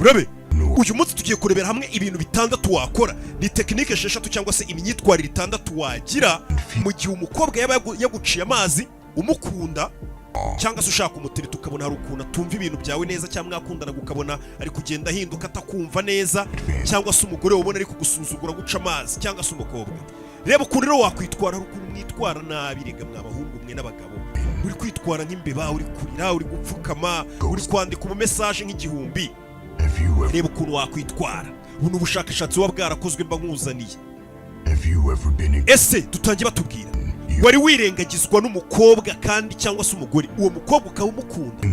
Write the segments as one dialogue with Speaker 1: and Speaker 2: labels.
Speaker 1: urabe uyu munsi tugiye kurebera hamwe ibintu bitandatu wakora, ni tekinike 6 cyangwa se imyitwarire 6 wagira mu gihe umukobwa yaba yaguciye amazi umukunda cyangwa se ushaka umutereta ukabona hari ukuntu atumva ibintu byawe neza cyangwa mwakundana ukabona ari kugenda ahinduka atakumva neza, cyangwa se umugore ubona ari kugusuzugura guca amazi cyangwa se umukobwa. Reba ukuntu rero wakwitwara, hari ukuntu mwitwara nabi rega mwabahungu mwe n'abagabo, uri kwitwara nk'imbeba, uri kurira, uri gupfukama, uri kwandika mu message nk'igihumbi. Reba ukuntu wakwitwara. Ubu ubushakashatsi buba bwarakozwe mba nkuzaniye. Ese tutangiye batubwira, wari wirengagizwa n'umukobwa kandi cyangwa se umugore, uwo mukobwa ukaba umukunda,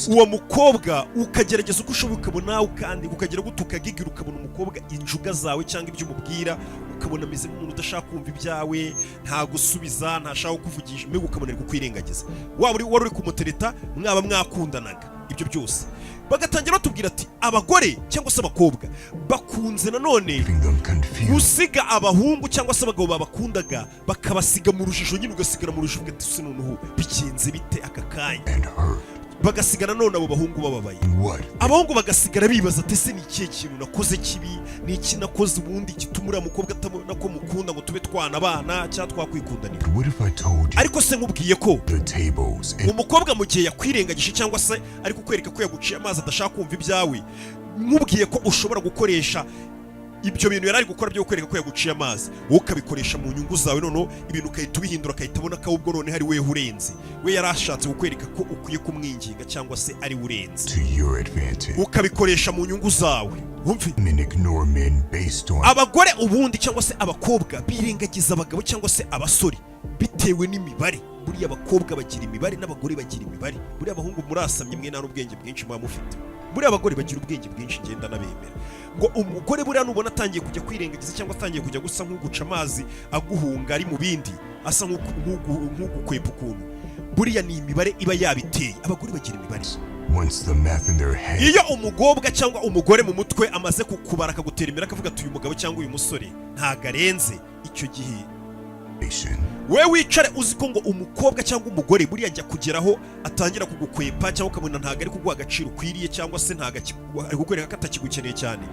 Speaker 1: uwo mukobwa ukagerageza uko ushoboye ukabona kandi ukagera gutukagigira ukabona umukobwa injuga zawe cyangwa ibyo umubwira ukabona ameze nk'umuntu udashaka kumva ibyawe, nta gusubiza, ntashaka kuvugisha, mbega ukabona ari kukwirengagiza. Wari uri kumutereta, mwaba mwakundanaga, ibyo byose bagatangira batubwira ati abagore cyangwa se abakobwa bakunze nanone gusiga abahungu cyangwa se abagabo babakundaga bakabasiga mu rujijo, nyine ugasigara mu rujijo ugati se noneho bigenze bite aka kanya, bagasigana none abo bahungu bababaye. Abahungu bagasigara bibaza ati se ni ikihe kintu nakoze kibi, ni iki nakoze ubundi gituma uriya mukobwa atabona ko mukunda ngo tube twana abana cyangwa twakwikundanira. Ariko se nkubwiye ko umukobwa mu gihe yakwirengagije cyangwa se ari kukwereka ko yaguciye amazi adashaka kumva ibyawe, nkubwiye ko ushobora gukoresha ibyo bintu yari ari gukora byo kukwereka ko yaguciye amazi, wowe ukabikoresha mu nyungu zawe, noneho ibintu ukahita ubihindura, akahita abona ko ahubwo none hari weho urenze, we yari ashatse kukwereka ko ukwiye kumwinginga cyangwa se ari urenze, ukabikoresha mu nyungu zawe. Abagore ubundi cyangwa se abakobwa birengagiza abagabo cyangwa se abasore bitewe n'imibare. Buriya abakobwa bagira imibare n'abagore bagira imibare. Buriya abahungu murasamye mwe nta n'ubwenge bwinshi muba mufite, buriya abagore bagira ubwenge bwinshi ngenda nabemera. Ngo umugore buriya nubona atangiye kujya kwirengagiza cyangwa atangiye kujya gusa nk'uguca amazi aguhunga ari mu bindi, asa nk'ugukwepa ukuntu, buriya ni imibare iba yabiteye. Abagore bagira imibare. Iyo umugobwa cyangwa umugore mu mutwe amaze kukubara akagutera imbere akavuga ati uyu mugabo cyangwa uyu musore ntago arenze, icyo gihe we wicare uzi ko ngo umukobwa cyangwa umugore buriya ajya kugeraho atangira kugukwepa cyangwa ukabona ntago ari kuguha agaciro ukwiriye cyangwa se ntago ari kukwereka ko atakigukeneye cyane.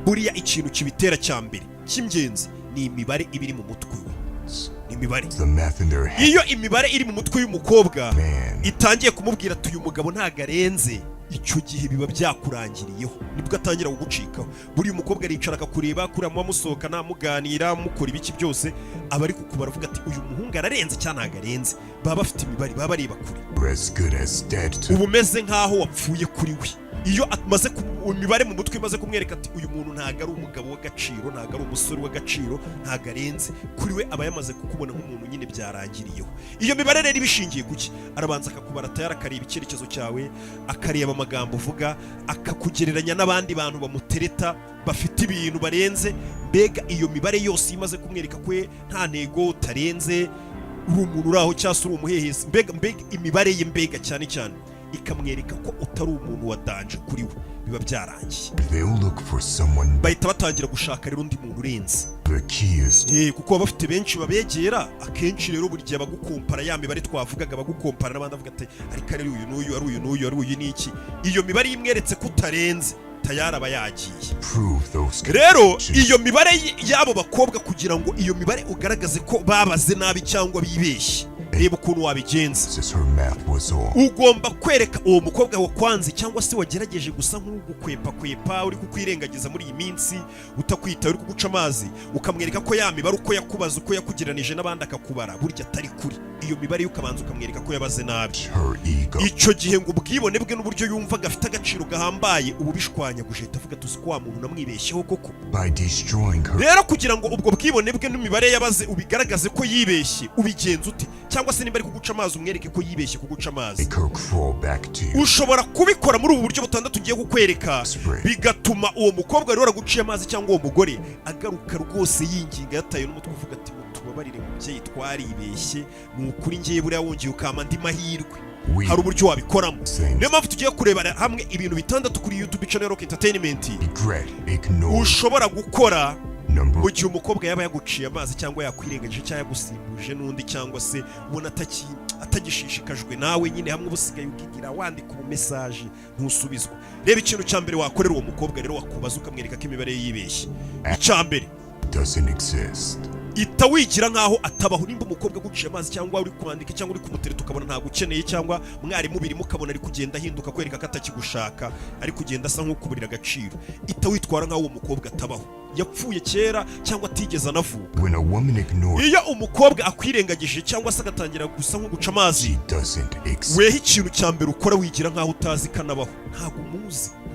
Speaker 1: Buriya ikintu kibitera cya mbere cy'ingenzi ni imibare ibiri mu mutwe we. Imibare. Iyo imibare iri mu mutwe y'umukobwa itangiye kumubwira ati uyu mugabo ntago arenze, icyo gihe biba byakurangiriyeho, nibwo atangira kugucikaho. Buri umukobwa aricara akakureba, kuramo musohokana, muganira, mukora ibiki byose, aba ari kukubara avuga ati uyu muhungu ararenze cyangwa ntago arenze. Baba bafite imibare, baba bareba kure, uba umeze nk'aho wapfuye kuri we. Iyo amaze imibare mu mutwe imaze kumwereka ati uyu muntu ntago ari umugabo w'agaciro, ntago ari umusore w'agaciro, ntago arenze, kuri we aba yamaze kukubona nk'umuntu nyine byarangiriyeho. Iyo mibare rero ibishingiye kuki, arabanza akakubara tayari, akareba icyerekezo cyawe, akareba amagambo uvuga, akakugereranya n'abandi bantu bamutereta bafite ibintu barenze. Mbega iyo mibare yose imaze kumwereka ko nta ntego, utarenze, uri umuntu uraho cyangwa se uri umuhehesi, mbega imibare ye mbega cyane cyane ikamwereka ko utari umuntu wa danje kuri we, biba byarangiye. Bahita batangira gushaka rero undi muntu urenze, kuko baba bafite benshi babegera. Akenshi rero buri gihe bagukompara ya mibare twavugaga, bagukompara n'abandi avuga ati ariko ari uyu n'uyu, ari uyu n'uyu, ari uyu n'iki. Iyo mibare imweretse ko utarenze tayari aba yagiye. Rero iyo mibare y'abo bakobwa, kugira ngo iyo mibare ugaragaze ko babaze nabi cyangwa bibeshye, reba ukuntu wabigenza. Ugomba kwereka uwo mukobwa wakwanze cyangwa se wagerageje gusa nk'ugukwepa uri kukwirengagiza muri iyi minsi, utakwita, uri kuguca amazi, ukamwereka ko ya mibare uko yakubaza, uko yakugeranije n'abandi akakubara, burya atari kuri. Iyo mibare y'ukabanza ukamwereka ko yabaze nabi, icyo gihe ngo ubwibone bwe n'uburyo yumva gafite agaciro gahambaye ubu bishwanyaguje, avuga tuzi ko wa muntu namwibeshyeho koko. Rero kugira ngo ubwo bwibone bwe n'imibare yabaze ubigaragaze ko yibeshye, ubigenza ute? Cyangwa se niba ari kuguca amazi umwereke ko yibeshye kuguca amazi. Ushobora kubikora muri ubu buryo butandatu ngiye kukwereka, bigatuma uwo mukobwa rero araguciye amazi cyangwa uwo mugore agaruka rwose yinginga, yataye n'umutwe uvuga ati tubabarire mubyeyi, twaribeshye, ni ukuri ngiye buriya wongeye ukama andi mahirwe. Hari uburyo wabikoramo. Niyo mpamvu tugiye kurebera hamwe ibintu bitandatu kuri YouTube channel Rock Entertainment ushobora gukora mu gihe umukobwa yaba yaguciye amazi cyangwa yakwirengagije cyangwa yagusimbuje n'undi, cyangwa se ubona atagishishikajwe nawe nyine hamwe ubusigaye ukigira wandika ubumesaje ntusubizwa. Reba ikintu cya mbere wakorera uwo mukobwa rero wakubaza ukamwereka ko imibare yibeshye. Icya mbere ita wigira nkaho atabaho. Nimba umukobwa aguciye amazi cyangwa uri kwandika cyangwa uri kumutereta ukabona ntabwo ukeneye cyangwa mwarimu birimo ukabona ari kugenda ahinduka kwereka ko atakigushaka ari kugenda asa nk'ukuburira agaciro, ita witwara nkaho uwo mukobwa atabaho, yapfuye kera cyangwa atigeze anavuka. Iyo umukobwa akwirengagije cyangwa se agatangira gusa nko guca amazi, weho ikintu cya mbere ukora wigira nkaho utazi kanabaho, ntabwo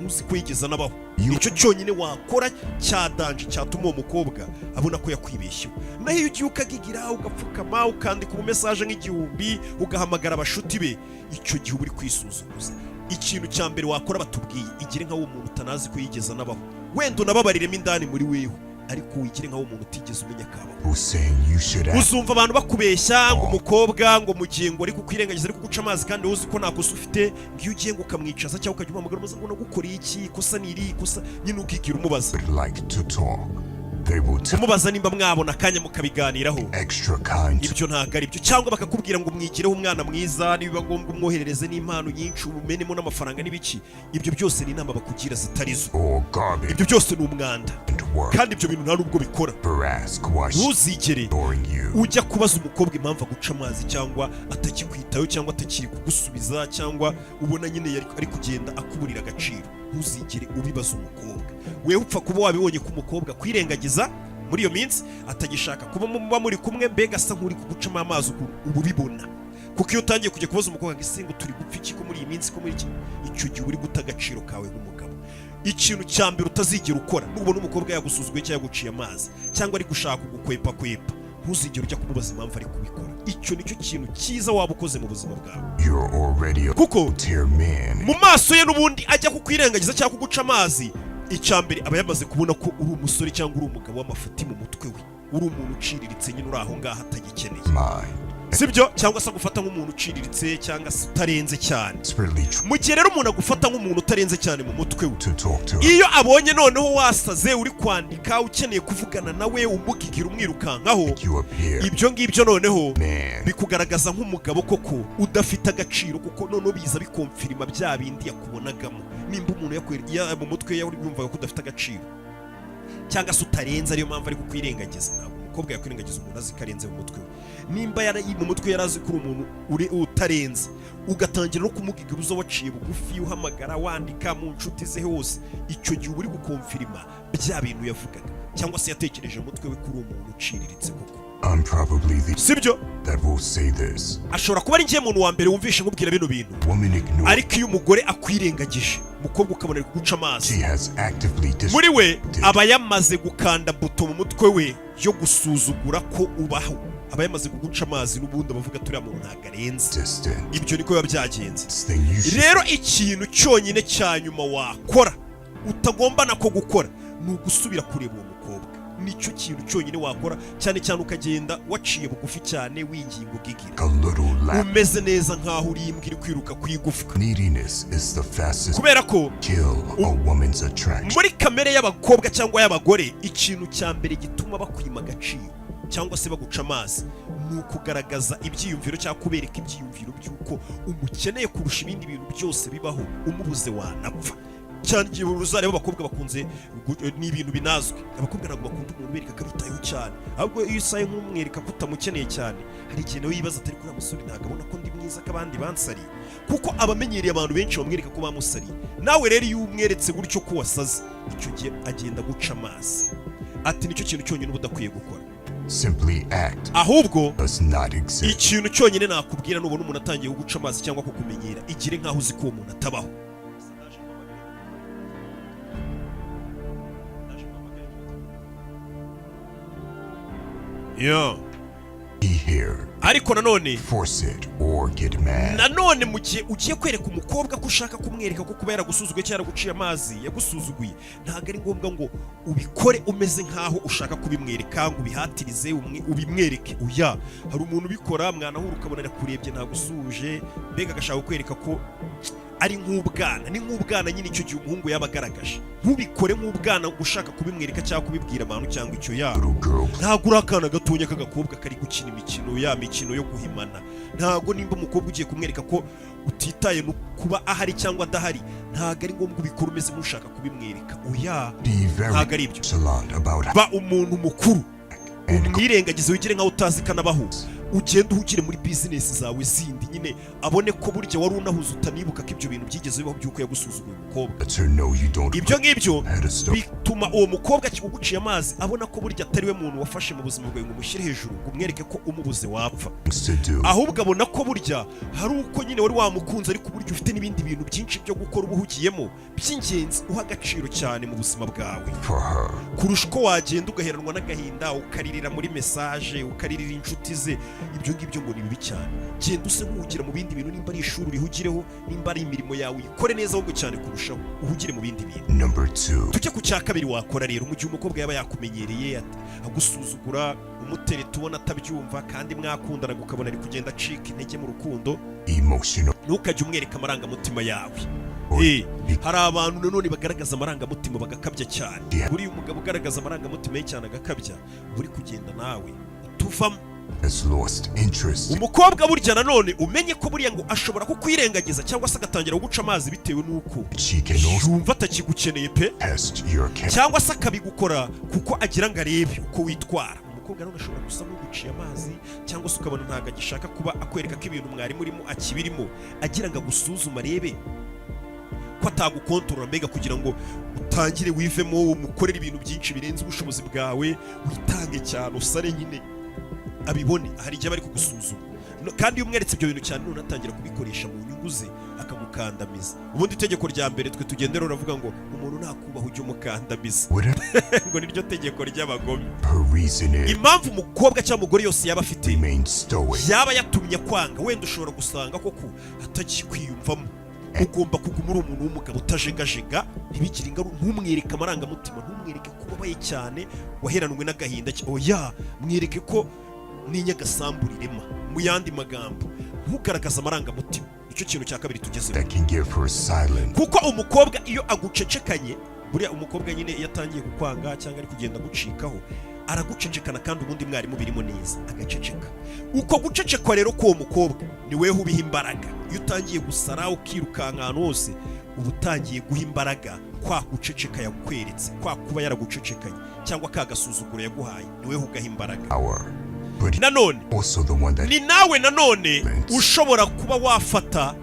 Speaker 1: muzi ko yigeze anabaho. Nicyo cyonyine wakora cyadanje cyatuma uwo mukobwa abona ko yakwibeshyeho. Naho iyo ugiye ukagigira ugapfukama ukandika ubumesaje nk'igihumbi ugahamagara abashuti be, icyo gihe uri kwisuzuguza. Ikintu cya mbere wakora batubwiye, igire nkaho umuntu utanazi ko yigeze anabaho, wenda unababariremo indani muri wewe, ariko wigire nkaho umuntu utigeze umenya akabaho. Uzumva abantu bakubeshya ngo umukobwa ngo mugiye ngo ari kukwirengagiza ari kuguca amazi kandi uzi ko nta kosa ufite, ngiyo ugiye ngo ukamwicaza cyangwa ukajya umuhamagara ngo nagukoreye iki, kosa ni iri kosa, nyine ukigira umubaza. Umubaza nimba mwabona akanya mukabiganiraho, ibyo ntabwo ari byo. Cyangwa bakakubwira ngo mwigireho umwana mwiza, nibiba ngombwa umwoherereze n'impano nyinshi umumenemo n'amafaranga n'ibiki. Ibyo byose ni inama bakugira zitarizo, ibyo byose ni umwanda kandi ibyo bintu nta nubwo bikora. Ntuzigere ujya kubaza umukobwa impamvu aguca amazi cyangwa atakikwitaho cyangwa atakiri kugusubiza cyangwa ubona nyine ari kugenda akuburira agaciro. Ntuzigere ubibaza umukobwa. Wewe upfa kuba wabibonye ku mukobwa kwirengagiza muri iyo minsi atagishaka kuba muba muri kumwe, mbega asa nk'uri kugucamo amazi ubu bibona. Kuko iyo utangiye kujya kubaza umukobwa ngo ese ngo turi gupfa iki ko muri iyi minsi ko muri iki, icyo gihe uri guta agaciro kawe nk'umugabo. Ikintu cya mbere utazigera ukora nubona umukobwa yagusuzuguye cyangwa yaguciye amazi cyangwa ari gushaka kugukwepa, ntuzigere ujya kumubaza impamvu ari kubikora. Icyo nicyo kintu cyiza waba ukoze mu buzima bwawe, kuko mu maso ye n'ubundi ajya kukwirengagiza cyangwa kuguca amazi, icya mbere aba yamaze kubona ko uri umusore cyangwa uri umugabo w'amafuti mu mutwe we, uri umuntu uciriritse nyine uri aho ngaho atagikeneye, sibyo? Cyangwa se agufata nk'umuntu uciriritse cyangwa se utarenze cyane. Mu gihe rero umuntu agufata nk'umuntu utarenze cyane mu mutwe we, iyo abonye noneho wasaze uri kwandika ukeneye kuvugana nawe umugigira umwirukankaho, ibyo ngibyo noneho bikugaragaza nk'umugabo koko udafite agaciro, kuko noneho biza bikomfirima bya bindi yakubonagamo. Nimba umuntu mu mutwe yawe yumvaga ko udafite agaciro cyangwa se utarenze, ariyo mpamvu ari kukwirengagiza. Ntabwo umukobwa yakwirengagiza umuntu azi ko arenze mu mutwe we. Nimba mu mutwe yarazi ko uri umuntu utarenze, ugatangira no kumugiga uruzo waciye bugufi, uhamagara wandika mu nshuti ze hose, icyo gihe uri gukomfirima bya bintu yavugaga cyangwa se yatekereje mu mutwe we ko uri umuntu uciriritse koko, sibyo? Ashobora kuba ari njye muntu wa mbere wumvishe nkubwira bino bintu, ariko iyo umugore akwirengagije umukobwa ukabona ari kuguca amazi, muri we aba yamaze gukanda buto mu mutwe we yo gusuzugura ko ubaho, aba yamaze kuguca amazi n'ubundi abavuga turiya muntu ntabwo arenze. Ibyo niko biba byagenze. Rero ikintu cyonyine cya nyuma wakora utagomba nako gukora ni ugusubira kureba uwo mukobwa. Nicyo kintu cyonyine wakora, cyane cyane ukagenda waciye bugufi cyane winginga ugigira, umeze neza nkaho uri imbwa iri kwiruka ku igufwa, kubera ko muri kamere y'abakobwa cyangwa y'abagore ikintu cya mbere gituma bakwima agaciro cyangwa se baguca amazi ni ukugaragaza ibyiyumviro cyangwa kubereka ibyiyumviro by'uko umukeneye kurusha ibindi bintu byose bibaho, umubuze wanapfa. Cyane igihe uzareba abakobwa bakunze ni ibintu binazwi, abakobwa ntabwo bakunda umuntu ubereka ko abitayeho cyane, ahubwo iyo usaye nk'umwereka ko utamukeneye cyane, hari igihe nawe yibaza atari kuri musore ntabwo abona ko ndi mwiza ko abandi bansariye, kuko abamenyereye abantu benshi bamwereka ko bamusariye. Nawe rero iyo umweretse gutyo ko wasaze, icyo gihe agenda guca amazi. Ati nicyo kintu cyonyine uba udakwiye gukora, ahubwo ikintu cyonyine nakubwira nubona umuntu atangiye kuguca amazi cyangwa kukumenyera, igire nkaho uzi ko uwo muntu atabaho. Ariko nanone mu gihe ugiye kwereka umukobwa ko ushaka kumwereka ko kuba yaragusuzuguye cyangwa yaraguciye amazi yagusuzuguye, ntabwo ari ngombwa ngo ubikore umeze nkaho ushaka kubimwereka ngo ubihatirize ubimwereke. Uya hari umuntu ubikora mwanahura ukabona arakurebye ntagusuje, mbega agashaka kwereka ko ari nk'ubwana, ni nk'ubwana nyine icyo gihe umuhungu yaba agaragaje. Ntubikore nk'ubwana ushaka kubimwereka cyangwa kubibwira abantu cyangwa icyo ntabwo uri akana gatonya k'agakobwa kari gukina imikino, ya mikino yo guhimana. Ntabwo nimba umukobwa ugiye kumwereka ko utitaye no kuba ahari cyangwa adahari, ntabwo ari ngombwa ubikora umeze nk'ushaka kubimwereka. Oya, ntabwo ari ibyo. Ba umuntu mukuru, umwirengagize wigire nkaho utazi kanabahuza. Ugenda uhugire muri business zawe zindi, nyine abone ko burya wari unahuza utanibuka ko ibyo bintu byigeze bibaho by'uko yagusuzuguye umukobwa. Ibyo ngibyo bituma uwo mukobwa uguciye amazi abona ko burya atari we muntu wafashe mu buzima bwawe ngo umushyire hejuru ngo umwereke ko umubuze wapfa, ahubwo abona ko burya hari uko nyine wari wamukunze, ariko burya ufite n'ibindi bintu byinshi byo gukora uba uhugiyemo by'ingenzi uha agaciro cyane mu buzima bwawe, kurusha uko wagenda ugaheranwa n'agahinda ukaririra muri message, ukaririra inshuti ze. Ibyo ngibyo ngo ni bibi cyane. Genda use nk'uhugira mu bindi bintu, nimba ari ishuri urihugireho, nimba ari imirimo yawe uyikore neza ahubwo cyane kurushaho uhugire mu bindi bintu. Tujye ku cya kabiri wakora rero mu gihe umukobwa yaba yakumenyereye agusuzugura, umutereta ubona atabyumva kandi mwakundana ukabona ari kugenda acika intege mu rukundo, ntukajye umwereka amarangamutima yawe. Hari abantu nanone bagaragaza amarangamutima bagakabya cyane. Buriya umugabo ugaragaza amarangamutima ye cyane agakabya, uri kugenda nawe utuvamo. Umukobwa burya nanone umenye ko buriya ngo ashobora kukwirengagiza cyangwa se agatangira kuguca amazi bitewe n'uko yumva atakigukeneye pe, cyangwa se akabigukora kuko agira ngo arebe uko witwara. Umukobwa nanone ashobora gusa nk'uguciye amazi, cyangwa se ukabona ntabwo agishaka kuba akwereka ko ibintu mwari murimo akibirimo, agira ngo agusuzume arebe ko atagukontorora, mbega kugira ngo utangire wivemo umukorera ibintu byinshi birenze ubushobozi bwawe, witange cyane, usare nyine abibone. Hari igihe bari kugusuzuma kandi iyo umweretse ibyo bintu cyane none atangira kubikoresha mu nyungu ze akagukandamiza. Ubundi itegeko rya mbere twe tugendera uravuga ngo umuntu nakubaha ujye umukandamiza ngo niryo tegeko ry'abagome. Impamvu umukobwa cyangwa umugore yose yaba afite yaba yatumye kwanga, wenda ushobora gusanga koko atakikwiyumvamo. Ugomba kuguma uri umuntu w'umugabo utajegajega, ntibigire ingaruka, ntumwereke amarangamutima, ntumwereke ko ubabaye cyane waheranwe n'agahinda. Oya, mwereke ko n'inyagasambu rirema. Mu yandi magambo, ntugaragaze amarangamutima. Icyo kintu cya kabiri tugezeho, kuko umukobwa iyo agucecekanye, buriya umukobwa nyine iyo atangiye kukwanga cyangwa ari kugenda agucikaho, aragucecekana kandi ubundi mwarimu birimo neza agaceceka. Uko gucecekwa rero k'uwo mukobwa ni weho ubiha imbaraga. Iyo utangiye gusara ukirukanka ahantu hose, uba utangiye guha imbaraga kwa guceceka yakweretse, kwa kuba yaragucecekanye cyangwa kagasuzuguro yaguhaye, ni weho ugaha imbaraga. Nanone ni nawe nanone ushobora kuba wafata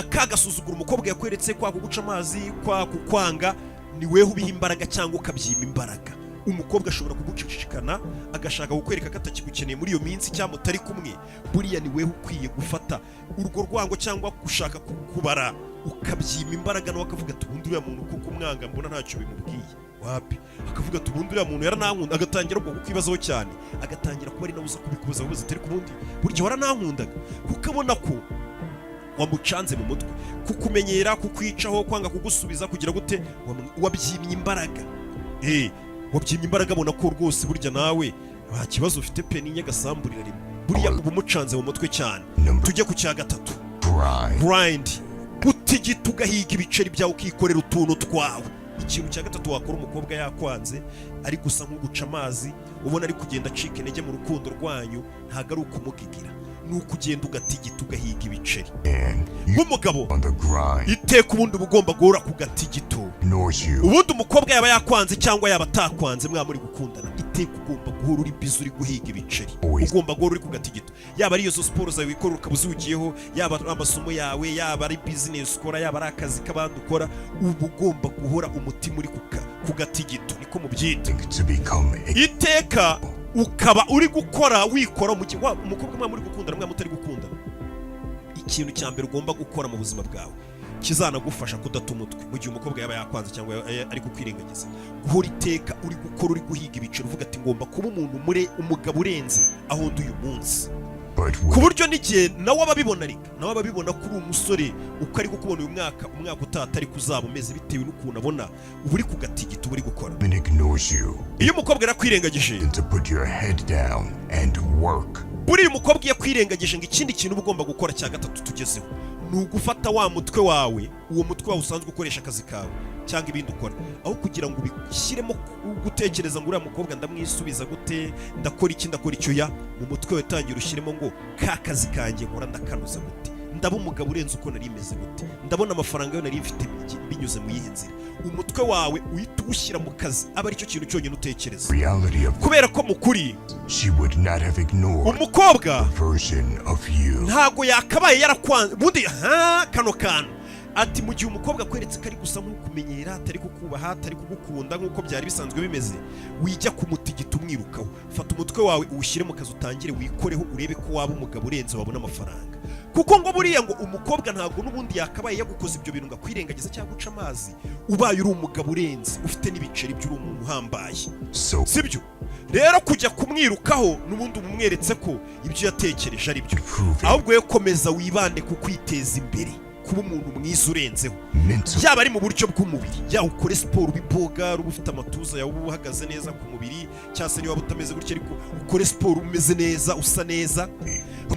Speaker 1: kagasuzuguro umukobwa yakweretse, kwa kuguca amazi, kwa kukwanga, ni weho ubiha imbaraga cyangwa ukabyima imbaraga. Umukobwa ashobora kugucecekana agashaka kukwereka ko atakigukeneye muri iyo minsi cyangwa mutari kumwe, buriya ni weho ukwiye gufata urwo rwango cyangwa gushaka kukubara ukabyima imbaraga, nawe akavuga ati ubundi uriya muntu kuko umwanga mbona ntacyo bimubwiye. Wapi, akavuga ati ubundi uriya muntu yaranankunda, agatangira ubwo kukwibazaho cyane, agatangira kuba ari nawe uza kubikubaza ubuze atari ku bundi burya waranankundaga, ukabona ko wamucanze mu mutwe, kukumenyera, kukwicaho, kwanga kugusubiza, kugira gute, wabyimye imbaraga. Wabyimye imbaraga, abona ko rwose burya nawe nta kibazo ufite pe, n'inyagasambu rirarimo, buriya uba umucanze mu mutwe cyane. Tujye ku cya gatatu, grind. Utigita ugahiga ibiceri byawe ukikorera utuntu twawe. Ikintu cya gatatu wakora umukobwa yakwanze ari gusa nk'uguca amazi, ubona ari kugenda acika intege mu rukundo rwanyu, ntabwo ari ukumugigira, ni ukugenda ugatigita ugahiga ibiceri. Nk'umugabo iteka ubundi uba ugomba guhora ku gatigito. Ubundi umukobwa yaba yakwanze cyangwa yaba atakwanze, mwaba muri gukundana, iteka ugomba guhora uri bizi uri guhiga ibiceri, ugomba guhora uri ku gatigito. Yaba ari izo siporo zawe wikorera ukaba uzihugiyeho, yaba amasomo yawe, yaba ari business ukora, yaba ari akazi k'abandi ukora, uba ugomba guhora umutima uri ku gatigito, niko mubyita. Iteka ukaba uri gukora wikora mu gihe umukobwa mwa muri gukundana, mwa mutari gukundana. Ikintu cya mbere ugomba gukora mu buzima bwawe kizanagufasha kudata umutwe mu gihe umukobwa yaba yakwanze cyangwa ari kukwirengagiza, guhora iteka uri gukora, uri guhiga ibiciro, uvuga ati ngomba kuba umuntu umugabo urenze aho ndi uyu munsi, ku buryo n'igihe nawe ababibona, reka nawe ababibona ko uri umusore uko ari gukubona uyu mwaka utata atari kuzaba umeze bitewe n'ukuntu abona uba uri ku gatigito, uba uri gukora. Iyo umukobwa yarakwirengagije, buriya umukobwa yakwirengagije ngo ikindi kintu uba ugomba gukora cya gatatu tugezeho, ni ugufata wa mutwe wawe, uwo mutwe wawe usanzwe ukoresha akazi kawe cyangwa ibindi ukora, aho kugira ngo ubishyiremo gutekereza ngo uriya mukobwa ndamwisubiza gute, ndakora icyo ya mu mutwe we tangira ushyiremo ngo ka kazi kanjye nkora ndakanoza gute, ndaba umugabo urenze uko nari imeze gute, ndabona amafaranga yo nari mfite binyuze mu yihe nzira. Umutwe wawe uhita uwushyira mu kazi, aba aricyo kintu cyonyine utekereza, kubera ko mukuri umukobwa ntago yakabaye yarakwanze bundi kano kantu ati mu gihe umukobwa akweretse ko ari gusa nk'ukumenyera, atari kukubaha, atari kugukunda nk'uko byari bisanzwe bimeze, wijya kumutigita umwirukaho. Fata umutwe wawe uwushyire mu kazi, utangire wikoreho, urebe ko waba umugabo urenze wabona amafaranga, kuko ngo buriya ngo umukobwa ntabwo n'ubundi yakabaye yagukoza ibyo bintu ngo akwirengagiza cyangwa guca amazi. Ubaye uri umugabo urenze ufite n'ibiceri by'uri umuntu uhambaye, sibyo? Rero kujya kumwirukaho n'ubundi umumweretse ko ibyo yatekereje ari byo, ahubwo yo komeza wibande ku kwiteza imbere, kuba umuntu mwiza urenzeho, yaba ari mu buryo bw'umubiri, yaba ukore siporo ubiboga, uba ufite amatuza yawe, uba uhagaze neza ku mubiri, cyangwa se niba utameze gutya ariko ukore siporo umeze neza, usa neza.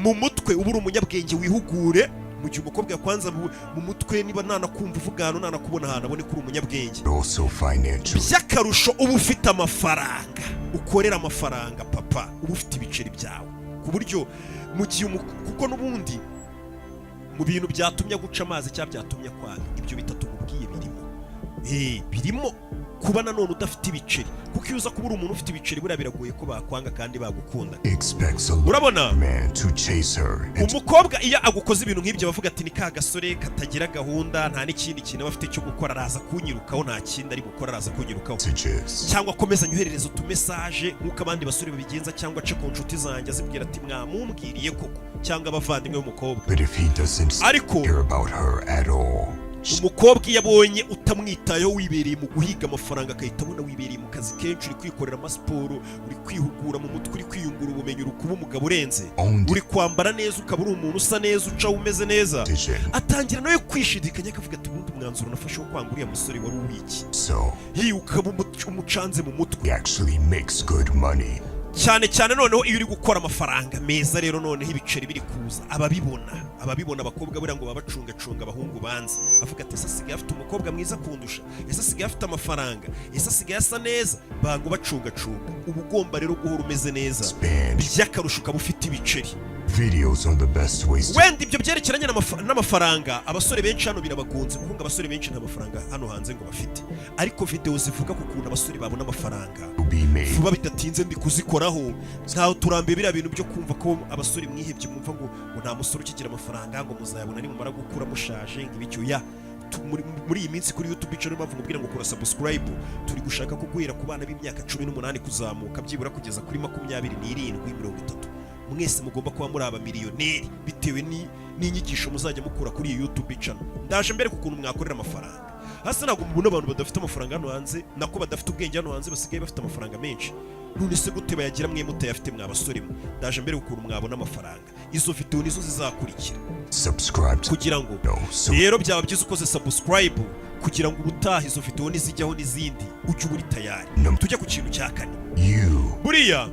Speaker 1: Mu mutwe uba uri umunyabwenge, wihugure. Mu gihe umukobwa yakwanza mu mutwe, niba nanakumva uvuga hano, nanakubona ahantu, abone ko uri umunyabwenge. By'akarusho uba ufite amafaranga, ukorera amafaranga papa, uba ufite ibiceri byawe, ku buryo mu gihe kuko n'ubundi mu bintu byatumye guca amazi cyangwa byatumye kwanga, ibyo bitatu mubwiye birimo kuba nanone udafite ibiceri, kuko iyo uza kuba uri umuntu ufite ibiceri buriya biragoye ko bakwanga kandi bagukunda. Urabona umukobwa iyo agukoze ibintu nk'ibyo bavuga ati ni ka gasore katagira gahunda, nta n'ikindi kintu aba afite cyo gukora, araza kunyirukaho, nta kindi ari gukora, araza kunyirukaho. Cyangwa akomeza anyoherereza utumesaje nk'uko abandi basore babigenza, cyangwa ace ku nshuti zanjye azibwira ati mwamumbwiriye koko, cyangwa abavandimwe b'umukobwa. Ariko umukobwa iyo abonye utamwitayeho, wibereye mu guhiga amafaranga, akahita abona wibereye mu kazi kenshi, uri kwikorera amasiporo, uri kwihugura mu mutwe, uri kwiyungura ubumenyi, uri kuba umugabo urenze, uri kwambara neza, ukaba uri umuntu usa neza, ucaho umeze neza, atangira nawe kwishidikanya, akavuga ati ubundi umwanzuro nafashe wo kwanga uriya musore wari uwiki, ukaba umucanze mu mutwe. Cyane cyane noneho iyo uri gukora amafaranga meza, rero noneho ibiceri biri kuza, ababibona abakobwa buriya ngo babacungacunga abahungu banze, avuga ati ese asigaye afite umukobwa mwiza kundusha, ese asigaye afite amafaranga, ese asigaye asa neza, bango bacungacunga. Uba ugomba rero guhora umeze neza, by'akarusho ukaba ufite ibiceri. Wenda ibyo byerekeranye n'amafaranga, abasore benshi hano birabagonze, kuko abasore benshi nta mafaranga hano hanze ngo bafite, ariko video zivuga ku kuntu abasore babona amafaranga vuba bidatinze ndi kuzikoraho. Ntaho turambiye biriya bintu byo kumva ko abasore mwihebye, mwumva ngo nta musore ukigira amafaranga, ngo muzayabona nimumara gukura mushaje ngibicyo ya. Muri iyi minsi kuri YouTube channel mpamvu ngubwira ngo kora subscribe, turi gushaka ko guhera ku bana b'imyaka 18 kuzamuka, byibura kugeza kuri 27 30. Mwese mugomba kuba muri aba miliyoneri bitewe n'inyigisho muzajya mukura kuri iyi YouTube channel. Ndaje mbere kukuntu mwakorera amafaranga. Hasa ntabwo mubona abantu badafite amafaranga hano hanze, nako badafite ubwenge hano hanze basigaye bafite amafaranga menshi. None se gute bayagira mwe mutayafite mwa basore mwe? Ndaje mbere kukuntu mwabona amafaranga. Izo video nizo zizakurikira. Subscribe kugira ngo rero byaba byiza ukoze subscribe kugira ngo ubutaha izo video nizijyaho n'izindi ujye uri tayari. Tujye ku kintu cya kane. Buriya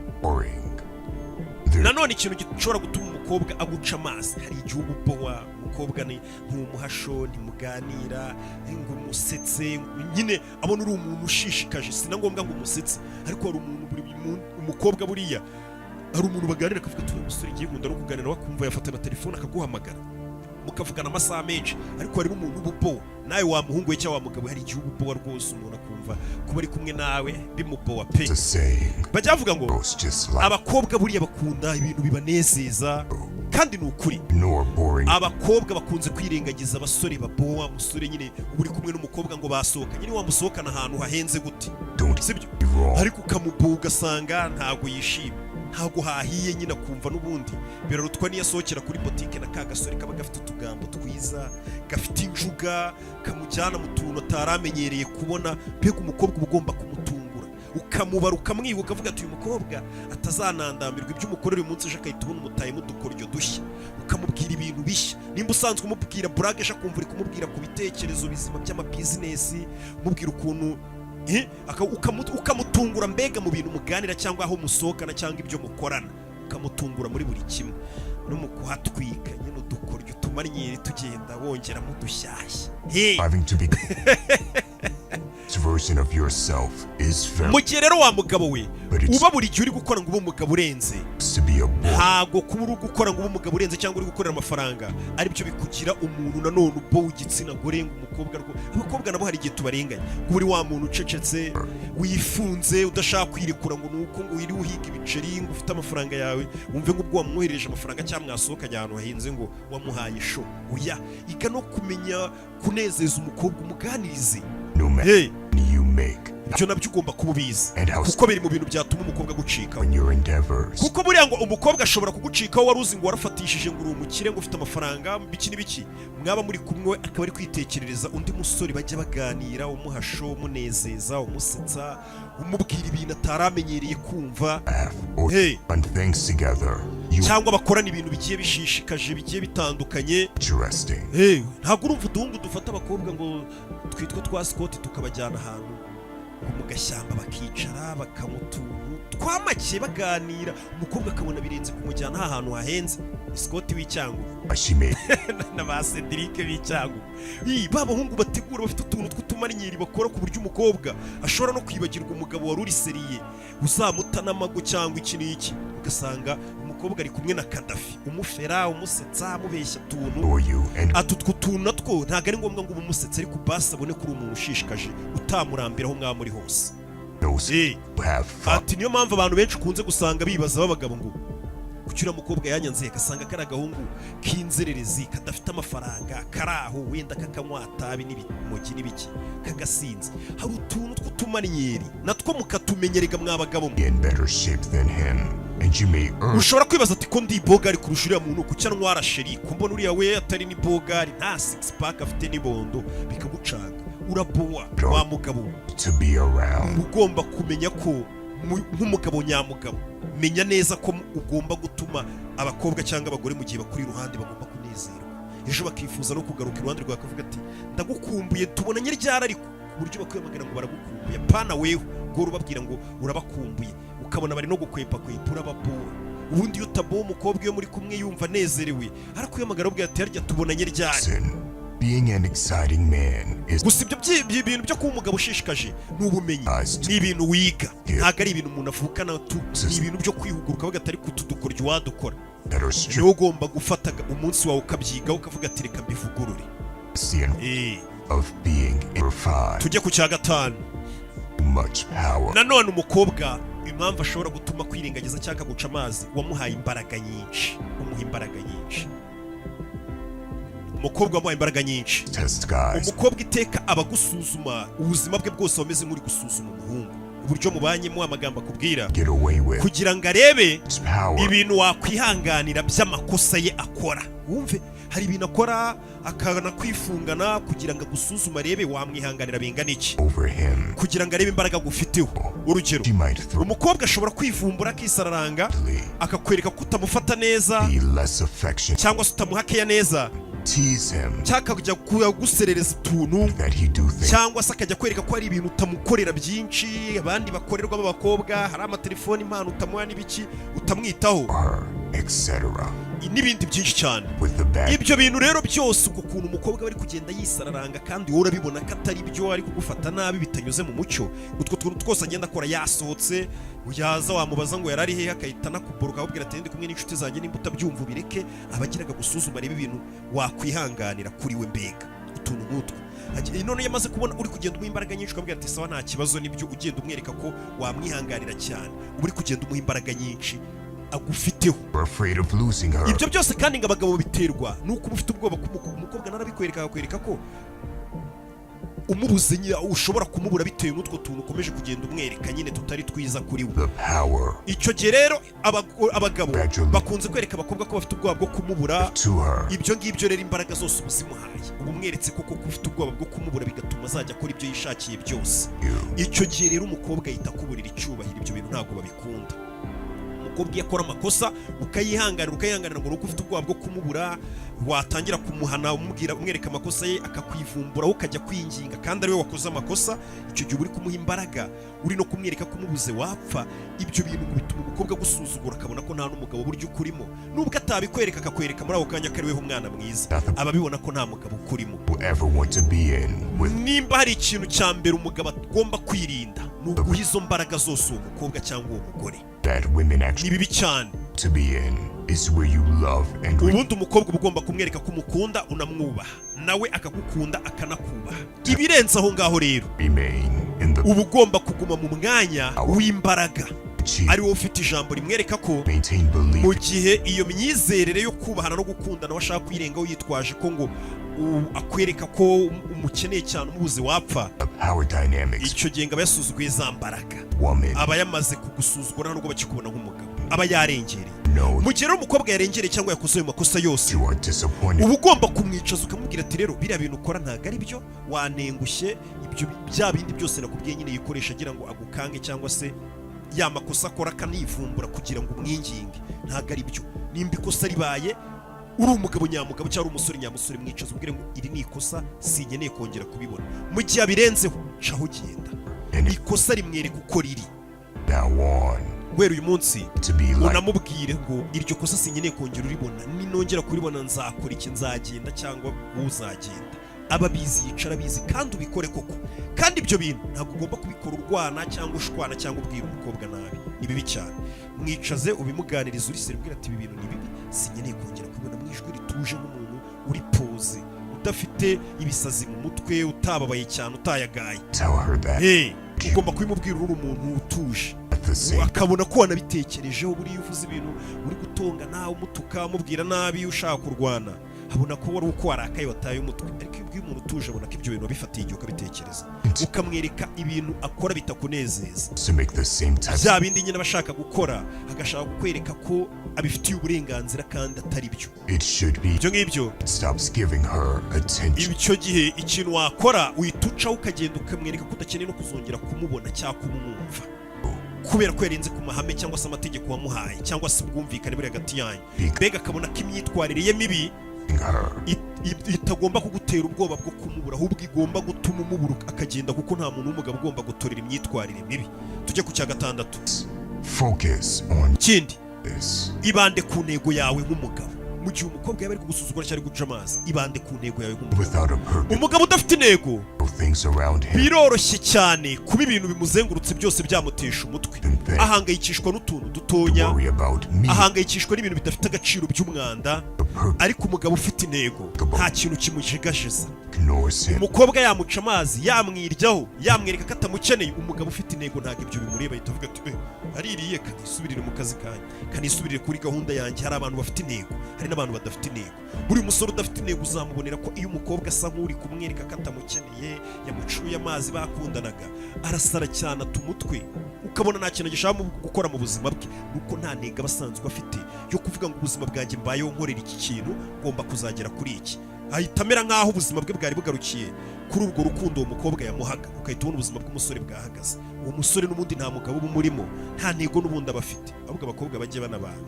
Speaker 1: nanone ikintu gishobora gutuma umukobwa aguca amazi, hari igihe ububowa umukobwa ni nk'umuhasho, ntimuganira, ngo umusetse, nyine abona uri umuntu ushishikaje, sina ngombwa ngo umusetse, ariko hari umuntu umukobwa buriya hari umuntu baganira akavuga ati umusore igiye gunda no kuganira, wakumva yafata na telefone akaguhamagara mukavugana amasaha menshi, ariko hari n'umuntu ububowa, nawe wa muhungu we cyangwa wa mugabo, hari igihe ububowa rwose umuntu akumva kuba ari kumwe nawe bimubowa pe. Bajya bavuga ngo abakobwa buriya bakunda ibintu bibanezeza, kandi ni ukuri. Abakobwa bakunze kwirengagiza abasore babowa. Umusore nyine uri kumwe n'umukobwa ngo basohoka, nyine wamusohokana ahantu hahenze gute, sibyo? Ariko ukamubowa ugasanga ntago yishimye, ntago hahiye, nyine akumva n'ubundi birarutwa niyo asohokera kuri botike na ka gasore kaba gafite utugambo twiza, gafite injuga, kamujyana mu tuntu ataramenyereye kubona. Mbega umukobwa uba ugomba kumutungura, ukamubara, ukamwibuka, ukavuga ati uyu mukobwa atazanandambirwa ibyo umukorera uyu munsi, ejo akahita ubona umutaye mudukoryo dushya, ukamubwira ibintu bishya. Nimba usanzwe umubwira burage, ejo akumva uri kumubwira ku bitekerezo bizima by'amabizinesi, umubwira ukuntu ukamutungura mbega mu bintu muganira cyangwa aho musohokana cyangwa ibyo mukorana, ukamutungura muri buri kimwe. no mu kuhatwika nyine udukoryo utumarinyeri tugenda wongeramo udushyashya
Speaker 2: version of yourself is very
Speaker 1: mu gihe rero wa mugabo we uba buri gihe uri gukora ngo ube umugabo urenze ntago kuba uri gukora ngo ube umugabo urenze cyangwa uri gukorera amafaranga aribyo bikugira umuntu nanone ubo w'igitsina gore ngo umukobwa abakobwa nabo hari igihe tubarenganya ngo uri wa muntu ucecetse wifunze udashaka kwirekura ngo nuko ngo wiri uhiga ibiceri ngo ufite amafaranga yawe wumve ngo ubwo wamwohereje amafaranga cyangwa mwasohokanye ahantu hahenze ngo wamuhaye show oya iga no kumenya kunezeza umukobwa umuganirize ibyo nabyo ugomba kuba ubizi kuko biri mu bintu byatuma umukobwa agucikaho kuko buriya ngo umukobwa ashobora kugucikaho wari uzi ngo warafatishije ngo uri umukire ngo ufite amafaranga biki n'ibiki mwaba muri kumwe we akaba ari kwitekerereza undi musore bajya baganira umuhasho umunezeza umusetsa umubwira ibintu ataramenyereye kumva cyangwa bakorana ibintu bigiye bishishikaje bigiye bitandukanye ntabwo urumva uduhungu dufata abakobwa ngo twitwa twa Scott tukabajyana ahantu mu gashyamba bakicara bakanywa utuntu twamake baganira umukobwa akabona birenze kumujyana ahantu hahenze Scott w'Icyangugu na ba Cedric b'Icyangugu ba bahungu bategura bafite utuntu tw'utumarinyeri bakora ku buryo umukobwa ashobora no kwibagirwa umugabo wari uri seriye uzamuta n'amago cyangwa iki n'iki ugasanga umukobwa ari kumwe na Kadafi umufera umusetsa amubeshya tuntu atutwo tuntu natwo ntago ari ngombwa ngo umusetsa ariko basi abone kuri umuntu ushishikaje utamurambiraho mwaba muri hose ati niyo mpamvu abantu benshi ukunze gusanga bibaza b'abagabo ngo kucyura mukobwa yanyanze agasanga kari agahungu k'inzererezi kadafite amafaranga karaho wenda kakanywatabi n'ibimogi n'ibiki kagasinze hari utuntu tw'utumarinyeri natwo mukatumenyerega mwabagabo ushobora kwibaza ati ko ndi bogari kurusha uriya muntu kucya ntwara sheri kumbona uriya we atari ni bogari nta six pack afite n'ibondo bikagucanga urabowa wa mugabo ugomba kumenya ko nk'umugabo nyamugabo menya neza ko ugomba gutuma abakobwa cyangwa abagore mu gihe bakuri iruhande bagomba kunezerwa ejo bakifuza no kugaruka iruhande rwawe akavuga ati ndagukumbuye tubonanye ryara ariko ku buryo bakwiyamagana ngo baragukumbuye pana wewe gore ubabwira ngo urabakumbuye ukabona bari no gukwepa kwepa urababowa ubundi iyo utabowa umukobwa iyo muri kumwe yumva anezerewe arakwiyamagana ubwira ati harya tubonanye ryara
Speaker 2: Being an exciting man is
Speaker 1: gusa ibyo bintu byo kuba umugabo ushishikaje n'ubumenyi ni ibintu wiga ntabwo ari ibintu umuntu avukana ni ibintu byo kwihuguruka bagatari kutudukoryo wadukora niwo ugomba gufata umunsi wawe ukabyigaho ukavuga ati reka mbivugurure tujye ku cya gatanu nanone umukobwa impamvu ashobora gutuma kwirengagiza cyangwa guca amazi wamuhaye imbaraga nyinshi umuha imbaraga nyinshi umukobwa wamuhaye imbaraga nyinshi umukobwa iteka abagusuzuma ubuzima bwe bwose wameze nk'uri gusuzuma umuhungu uburyo mubanyemo amagambo akubwira kugira ngo arebe ibintu wakwihanganira by'amakosa ye akora wumve hari ibintu akora akanakwifungana kugira ngo agusuzuma arebe wamwihanganira bingana iki kugira ngo arebe imbaraga agufiteho urugero umukobwa ashobora kwivumbura akisararanga akakwereka ko utamufata neza cyangwa se utamuha keya neza cyangwa akajya kuguserereza utuntu cyangwa se akajya kwereka ko hari ibintu utamukorera byinshi abandi bakorerwa b'abakobwa hari amatelefoni impano utamuha n'ibiki utamwitaho n'ibindi byinshi cyane ibyo bintu rero byose ubwo kuntu umukobwa bari kugenda yisararanga kandi wowe urabibona ko atari byo ari kugufata nabi bitanyuze mu mucyo utwo tuntu twose agenda akora yasohotse yaza wamubaza ngo yarari hehe akahita anakuboroka akubwira ati ndi kumwe n'inshuti zanjye nimba utabyumva ubireke abagiraga gusuzuma reba ibintu wakwihanganira kuri we mbega utuntu nk'utwo none yamaze kubona uri kugenda umuha imbaraga nyinshi ukabwira ati sawa nta kibazo nibyo ugenda umwereka ko wamwihanganira cyane uba uri kugenda umuha imbaraga nyinshi agufiteho ibyo byose kandi ngo abagabo biterwa nuko uba ufite ubwoba umukobwa narabikwereka akakwereka ko umubuze nyine ushobora kumubura bitewe n'utwo tuntu ukomeje kugenda umwereka nyine tutari twiza kuri we icyo gihe rero abagabo bakunze kwereka abakobwa ko bafite ubwoba bwo kumubura ibyo ngibyo rero imbaraga zose uzimuhaye uba umweretse ko ufite ubwoba bwo kumubura bigatuma azajya akora ibyo yishakiye byose icyo gihe rero umukobwa ahita akuburira icyubahiro ibyo bintu ntabwo babikunda umukobwa iyo akora amakosa ukayihanganira ngo nuko ufite ubwoba bwo kumubura, watangira kumuhana umwereka amakosa ye akakwivumbura, ukajya kwinginga kandi ariwe wakoze amakosa, icyo gihe uri kumuha imbaraga, uri no kumwereka ko umubuze wapfa. Ibyo bintu bituma umukobwa agusuzugura akabona ko nta n'umugabo buryo ukurimo, nubwo atabikwereka akakwereka muri ako kanya ko ariweho umwana mwiza, ababibona ko nta mugabo ukurimo. Nimba hari ikintu cya mbere umugabo agomba kwirinda, ni uguha izo mbaraga zose uwo mukobwa cyangwa uwo mugore. Ni bibi cyane. Ubundi umukobwa uba ugomba kumwereka ko umukunda, unamwubaha, nawe akagukunda akanakubaha. Ibirenze aho ngaho rero uba ugomba kuguma mu mwanya w'imbaraga, ari wowe ufite ijambo rimwereka ko mu gihe iyo myizerere yo kubahana no gukundana washaka kwirengaho yitwaje ko ngo akwereka ko umukeneye cyane umubuze wapfa, icyo gihe aba yasuzuguye za mbaraga, aba yamaze kugusuzugura nubwo bakikubona nk'umugabo, aba yarengereye. Mu gihe rero umukobwa yarengereye cyangwa yakoze ayo makosa yose, uba ugomba kumwicaza ukamubwira ati rero biriya bintu ukora ntabwo ari byo, wanengushye, ibyo bya bindi byose nakubwiye nyine yikoresha agira ngo agukange cyangwa se ya makosa akora akanivumbura kugira ngo umwinginge, ntabwo ari byo. Nimba ikosa ribaye uri umugabo nyamugabo cyangwa umusore nyamusore, mwicaza ubwire ngo iri ni ikosa, sinkeneye kongera kubibona. Mu gihe abirenzeho caho genda, ikosa rimwereka uko riri. Guhera uyu munsi unamubwire ngo iryo kosa sinkeneye kongera uribona, ninongera kuribona nzakora iki, nzagenda cyangwa uzagenda. Aba bizi, yicara bizi kandi ubikore koko. Kandi ibyo bintu ntabwo ugomba kubikora urwana cyangwa ushwana cyangwa ubwira umukobwa nabi, ni bibi cyane. Mwicaze ubimuganiriza uri seri, ubwira ati ibi bintu ni bibi, sinkeneye kongera kubibona, mu ijwi rituje nk'umuntu uri poze, udafite ibisazi mu mutwe, utababaye cyane, utayagaye. Ugomba kubimubwira uri umuntu utuje, akabona ko wanabitekerejeho. Buriya uvuze ibintu uri gutonga nawe umutuka, umubwira nabi, ushaka kurwana, abona ko wari uko warakaye wataye umutwe. Ariko iyo ubwiye umuntu utuje abona ko ibyo bintu wabifatiye igihe ukabitekereza, ukamwereka ibintu akora bitakunezeza, bya bindi nyine abashaka gukora, agashaka kukwereka ko abifitiye uburenganzira kandi atari byo. Ibyo ngibyo, icyo gihe ikintu wakora uhita ucaho ukagenda ukamwereka ko udakeneye no kuzongera kumubona cyangwa kumwumva, kubera ko yarenze ku mahame cyangwa se amategeko wamuhaye cyangwa se ubwumvikane buri hagati yanyu. Mbega akabona ko imyitwarire ye mibi itagomba kugutera ubwoba bwo kumubura, ahubwo igomba gutuma umubura akagenda, kuko nta muntu w'umugabo ugomba gutorera imyitwarire mibi. Tujye ku cya gatandatu. Ikindi, ibande ku ntego yawe nk'umugabo. Mu gihe umukobwa yaba ari kugusuzugura cyangwa ari guca amazi, ibande ku ntego yawe nk'umugabo. Umugabo udafite intego, biroroshye cyane kuba ibintu bimuzengurutse byose byamutesha umutwe, ahangayikishwa n'utuntu dutonya, ahangayikishwa n'ibintu bidafite agaciro by'umwanda. Ariko umugabo ufite intego nta kintu kimujegajeza. Umukobwa yamuca amazi, yamwiryaho, yamwereka ko atamukeneye, umugabo ufite intego ntabwo ibyo bimureba, ahita avuga ati aririye, kanisubirire mu kazi kanjye, kanisubirire kuri gahunda yanjye. Hari abantu bafite intego, hari n'abantu badafite intego. Buri musore udafite intego uzamubonera ko iyo umukobwa asa nk'uri kumwereka ko atamukeneye, yamucuye amazi, bakundanaga, arasara cyane, ata umutwe, ukabona nta kintu gishaka gukora mu buzima bwe, nuko nta ntego aba asanzwe afite yo kuvuga ngo ubuzima bwanjye mbayeho nkorera iki kintu, ngomba kuzagera kuri iki. Ahita amera nk'aho ubuzima bwe bwari bugarukiye kuri ubwo rukundo uwo mukobwa yamuhaga, ukahita ubona ubuzima bw'umusore bwahagaze. Uwo musore n'ubundi nta mugabo uba umurimo, nta ntego n'ubundi aba afite, ahubwo abakobwa bajye banabanga.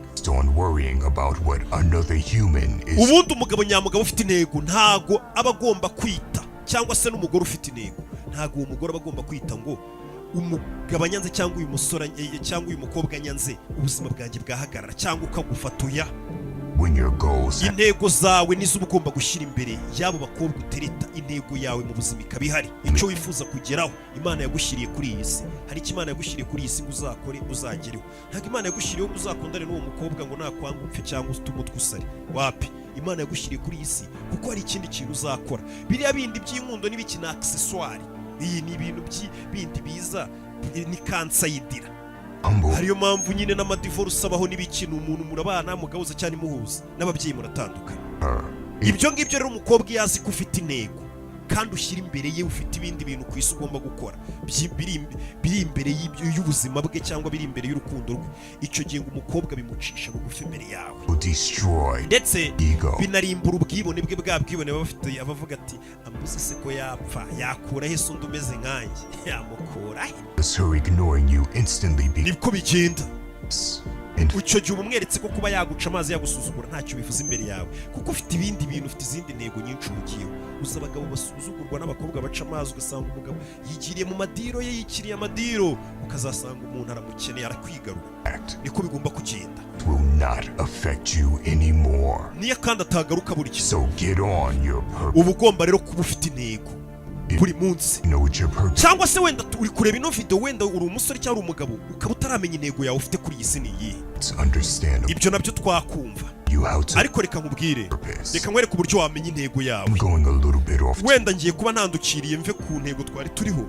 Speaker 1: Ubundi umugabo nyamugabo ufite intego ntago aba agomba kwita, cyangwa se n'umugore ufite intego ntago uwo mugore aba agomba kwita ngo umugabo anyanze cyangwa uyu musore cyangwa uyu mukobwa anyanze, ubuzima bwanjye bwahagarara cyangwa ukagufatuya. Intego zawe nizo uba ugomba gushyira imbere y'abo bakobwa utereta. Intego yawe mu buzima ikaba ihari, icyo wifuza kugeraho. Imana yagushyiriye kuri iyi si, hari icyo Imana yagushyiriye kuri iyi si ngo uzakore uzagereho. Ntabwo Imana yagushyiriyeho ngo uzakundane n'uwo mukobwa ngo nakwanga upfe cyangwa utume utwe usare, wapi. Imana yagushyiriye kuri iyi si kuko hari ikindi kintu uzakora. Biriya bindi by'inkundo n'ibiki na accessoire, iyi ni ibintu bindi biza ni kansayidira. Hariyo mpamvu nyine n'amadivorce abaho n'ibikina, umuntu murabana mugahuza cyane muhuza, n'ababyeyi muratandukana. Ibyo ngibyo rero umukobwa yazi ko ufite intego kandi ushyira imbere ye, ufite ibindi bintu ku isi ugomba gukora biri imbere y'ubuzima bwe cyangwa biri imbere y'urukundo rwe, icyo gihe ngo umukobwa bimucisha bugufi imbere yawe, ndetse binarimbura ubwibone bwe, bwa bwibone baba bafite, abavuga ati ambuze se ko yapfa, yakura he se undi umeze nkanjye, yamukura he. Nibwo bigenda. icyo gihe umweretse ko kuba yaguca amazi yagusuzugura ntacyo bivuze imbere yawe, kuko ufite ibindi bintu, ufite izindi ntego nyinshi uhugiyeho. uzi abagabo basuzugurwa n'abakobwa baca amazi, ugasanga umugabo yigiriye mu madiro ye, yikiriye amadiro, ukazasanga umuntu aramukeneye, arakwigarura. niko bigomba kugenda.
Speaker 2: Will not affect you anymore.
Speaker 1: niyo kandi atagaruka buri gihe.
Speaker 2: So get on your purpose.
Speaker 1: uba ugomba rero kuba ufite intego buri munsi. cyangwa se wenda uri kureba ino video, wenda uri umusore cyangwa uri umugabo, ukaba utaramenya intego yawe ufite kuri iyi si ni iyihe. ibyo nabyo twakumva, ariko reka nkubwire, reka nkwereke uburyo wamenya intego yawe. wenda ngiye kuba ntandukiriye mve ku ntego twari turiho,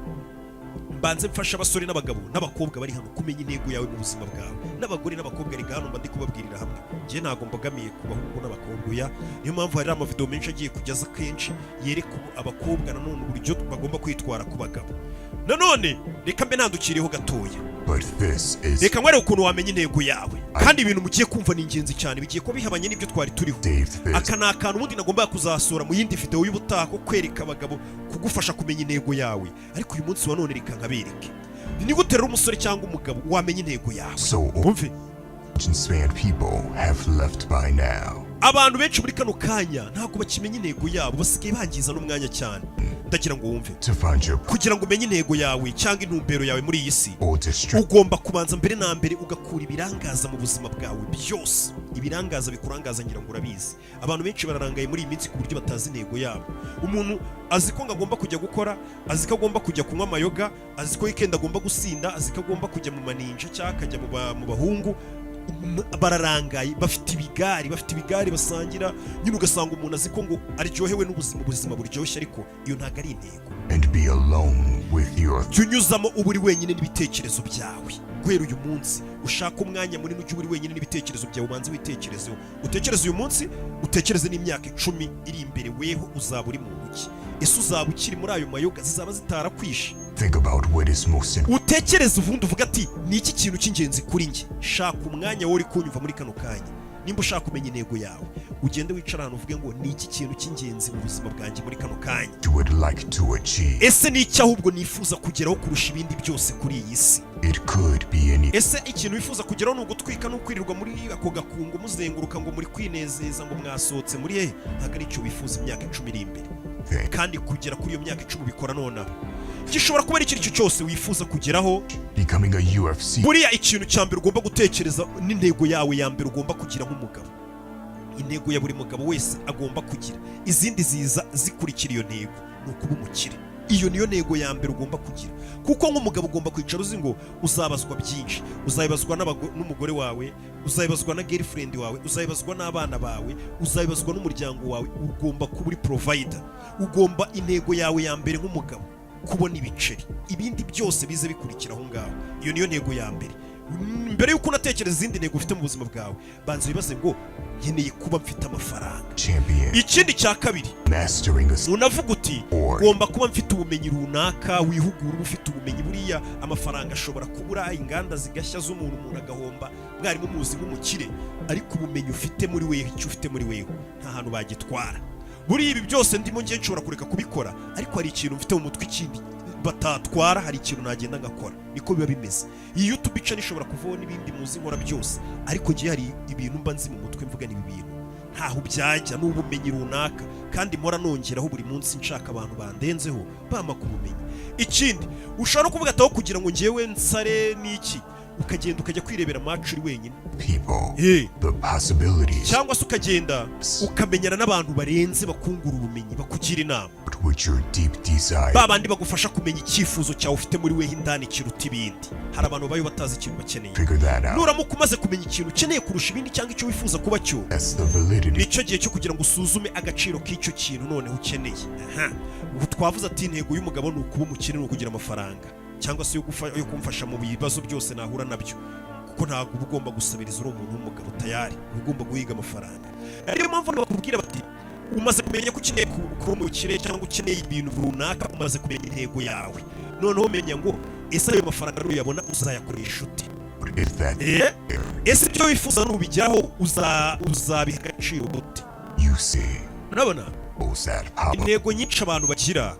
Speaker 1: mbanze mfasha abasore n'abagabo n'abakobwa bari hano kumenya intego yawe mu buzima bwawe, n'abagore n'abakobwa ari hano mba ndi kubabwirira hamwe. njye ntabwo mbogamiye ku bahungu n'abakobwa ya, niyo mpamvu hari amavideo menshi agiye kugeza kenshi yereka abakobwa nanone uburyo bagomba kwitwara ku bagabo. nanone reka mbe ntandukiriyeho gatoya, reka nkwereke ukuntu wamenya intego yawe, kandi ibintu mugiye kumva ni ingenzi cyane, bigiye kuba bihabanye n'ibyo twari turiho. aka ni akantu ubundi nagomba kuzasura mu yindi video y'ubutaha, ko kwereka abagabo kugufasha kumenya intego yawe. ariko uyu munsi wa none reka nkabereke ni gute rero umusore cyangwa umugabo wamenya intego yawe. umve, abantu benshi muri kano kanya ntabwo bakimenya intego yabo, basigaye bangiza n'umwanya cyane. ndagira ngo wumve, kugira ngo umenye intego yawe cyangwa intumbero yawe muri iyi si, ugomba kubanza mbere na mbere ugakura ibirangaza mu buzima bwawe byose. ibirangaza bikurangaza ngira ngo urabizi. abantu benshi bararangaye muri iyi minsi ku buryo batazi intego yabo. umuntu azi ko agomba kujya gukora, azi ko agomba kujya kunywa amayoga, azi ko weekend agomba gusinda, azi ko agomba kujya mu maninja cyangwa akajya mu bahungu. bararangaye, bafite ibigari basangira, nyine ugasanga umuntu azi ko ngo aryohewe n'ubuzima buryoshye, ariko iyo ntabwo ari intego. jya unyuzamo uba uri wenyine n'ibitekerezo byawe. guhera uyu munsi ushaka umwanya munini, ujye uri wenyine n'ibitekerezo byawe, ubanze witekerezeho. utekereze uyu munsi, utekereze n'imyaka 10 iri imbere, weho uzaba uri mu ntoki. ese uzaba ukiri muri ayo mayoga zizaba zitarakwishe? utekereze ubundi uvuga ati ni iki kintu cy'ingenzi kuri njye. shaka umwanya wowe uri kunyumva muri kano kanya, nimba ushaka kumenya intego yawe, ugende wicara ahantu uvuge ngo ni iki kintu cy'ingenzi mu buzima bwanjye muri kano kanya. ese ni iki ahubwo nifuza kugeraho kurusha ibindi byose kuri iyi si? ese ikintu wifuza kugeraho ni ugutwika n'ukwirirwa muri ako gakungu muzenguruka ngo muri kwinezeza ngo mwasohotse muri hehe? ntabwo ari icyo wifuza imyaka 10 iri imbere, kandi kugera kuri iyo myaka 10 bikora nonaha. gishobora kuba ari ikintu icyo cyose wifuza kugeraho. buriya ikintu cya mbere ugomba gutekereza n'intego yawe ya mbere ugomba kugira nk'umugabo. intego ya buri mugabo wese agomba kugira, izindi ziza zikurikira iyo ntego, ni ukuba umukire. iyo niyo ntego ya mbere ugomba kugira, kuko nk'umugabo ugomba kwicara uzi ngo uzabazwa byinshi. uzabibazwa n'umugore wawe, uzabibazwa na girlfriend wawe, uzabibazwa n'abana bawe, uzabibazwa n'umuryango wawe. ugomba kuba uri provider. ugomba intego yawe ya mbere nk'umugabo kubona ibiceri, ibindi byose bize bikurikira aho ngaho. iyo niyo ntego ya mbere. mbere yuko unatekereza izindi ntego ufite mu buzima bwawe, banza wibaze ngo nkeneye kuba mfite amafaranga. ikindi cya kabiri, unavuga uti ngomba kuba mfite ubumenyi runaka, wihugura uba ufite ubumenyi. buriya amafaranga ashobora kubura, inganda zigashya z'umuntu agahomba, mwarimu muzi nk'umukire, ariko ubumenyi ufite muri wewe, icyo ufite muri wewe nta hantu bagitwara. buriya ibi byose ndimo ngiye nshobora kureka kubikora, ariko hari ikintu mfite mu mutwe ikindi batatwara, hari ikintu nagenda ngakora. niko biba bimeze. iyi YouTube channel ishobora kuvaho n'ibindi muzi nkora byose, ariko gihe hari ibintu mba nzi mu mutwe mvuga n'ibi bintu ntaho byajya, n'ubumenyi runaka, kandi mpora nongeraho buri munsi nshaka abantu bandenzeho bama ku bumenyi. ikindi ushobora kuvuga ataho kugira ngo ngewe nsare n'iki, ukagenda ukajya kwirebera match uri wenyine, cyangwa se ukagenda ukamenyana n'abantu barenze bakungura ubumenyi, bakugira inama, babandi bagufasha kumenya icyifuzo cyawe ufite muri wewe indani kiruta ibindi. hari abantu bayo batazi ikintu bakeneye. nuramuka umaze kumenya ikintu ukeneye kurusha ibindi cyangwa icyo wifuza kuba cyo, nicyo gihe cyo kugira ngo usuzume agaciro k'icyo kintu noneho ukeneye. ubu twavuze ati intego y'umugabo ni ukuba umukire, ni ukugira amafaranga, cyangwa se yo kumfasha mu bibazo byose nahura nabyo, kuko ntabwo uba ugomba gusabiriza uri umuntu w'umugabo tayari, uba ugomba guhiga amafaranga. niyo mpamvu bakubwira bati umaze kumenya ko ukeneye kuba umukire cyangwa ukeneye ibintu runaka, umaze kumenya intego yawe, noneho umenya ngo ese ayo mafaranga nuyabona uzayakoresha ute? ese ibyo wifuza nubigeraho uzabiha agaciro gute? urabona intego nyinshi abantu bagira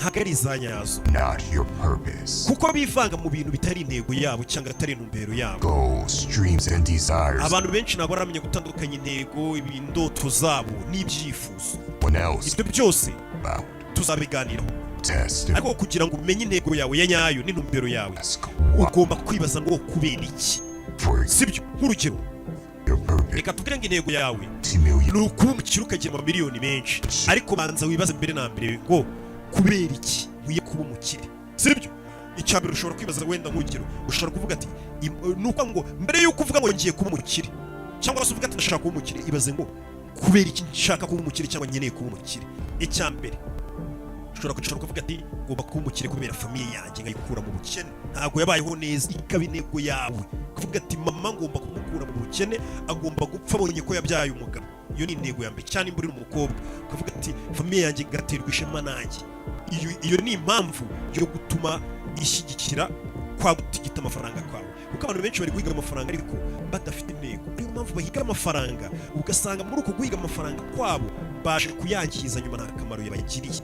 Speaker 1: ntabwo ari iza nyazo,
Speaker 2: not your purpose.
Speaker 1: kuko bivanga mu bintu bitari intego yabo cyangwa atari intumbero yabo.
Speaker 2: Goals, dreams, and desires.
Speaker 1: Abantu benshi ntabwo baramenya gutandukanya intego, indoto zabo n'ibyifuzo.
Speaker 2: One else
Speaker 1: Ibyo byose
Speaker 2: about
Speaker 1: tuzabiganiraho,
Speaker 2: test
Speaker 1: ariko kugira ngo umenye intego yawe ya nyayo n'intumbero yawe,
Speaker 2: ask what
Speaker 1: ugomba kwibaza ngo kubera iki,
Speaker 2: for
Speaker 1: sibyo? Nk'urugero,
Speaker 2: your purpose.
Speaker 1: reka tubwire ngo intego yawe
Speaker 2: 20 million.
Speaker 1: ni ukuba umukire ukagira amamiliyoni menshi, ariko banza wibaze mbere na mbere ngo kubera iki nkwiye kuba umukire, sibyo? Icya mbere ushobora kwibaza, wenda nk'urugero ushobora kuvuga ati ni uko ngo mbere y'uko uvuga ngo ngiye kuba umukire cyangwa se uvuga ati ndashaka kuba umukire, ibaze ngo kubera iki nshaka kuba umukire cyangwa nkeneye kuba umukire. Icya mbere ushobora kwicara ukavuga ati ngomba kuba umukire kubera famiye yanjye nkayikura mu bukene, ntabwo yabayeho neza, ikaba intego yawe. Ukavuga ati mama ngomba kumukura mu bukene, agomba gupfa abonye ko yabyaye umugabo. Iyo ni intego ya mbere. Cyane imbere n'umukobwa ukavuga ati famiye yanjye igaterwa ishema nanjye. Iyo ni impamvu yo gutuma ishyigikira kwa gutigita amafaranga kwawe, kuko abantu benshi bari guhiga amafaranga ariko badafite intego. Niyo mpamvu bahiga amafaranga, ugasanga muri uko guhiga amafaranga kwabo baje kuyangiza nyuma nta kamaro yabagiriye,